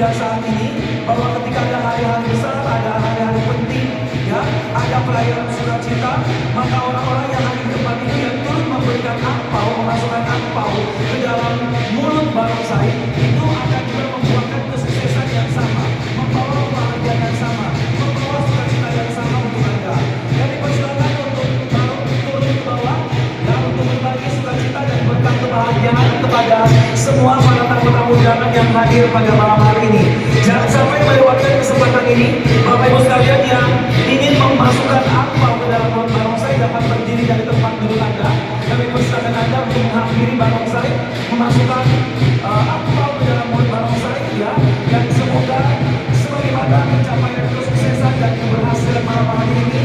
pada saat ini bahwa ketika ada hari-hari besar, ada hari-hari penting, ya, ada perayaan sukacita, maka orang-orang yang hadir di tempat ini yang turut memberikan angpau, memasukkan angpau ke dalam mulut barongsai itu akan juga membuahkan kesuksesan yang sama, membawa kebahagiaan yang sama, membawa sukacita yang sama untuk Anda. Jadi persilakan untuk turun ke bawah, ya, untuk berbagi sukacita dan berkat kebahagiaan kepada semua para tamu-tamu undangan yang hadir pada malam hari ini. Jangan sampai melewatkan kesempatan ini. Bapak Ibu sekalian yang ingin memasukkan angpau ke dalam mulut barongsai dapat berdiri dari tempat duduk Anda. Kami persilakan Anda untuk menghampiri barongsai, memasukkan angpau ke dalam mulut barongsai, ya, dan semoga sebagaimana pencapaian kesuksesan dan keberhasilan malam hari ini,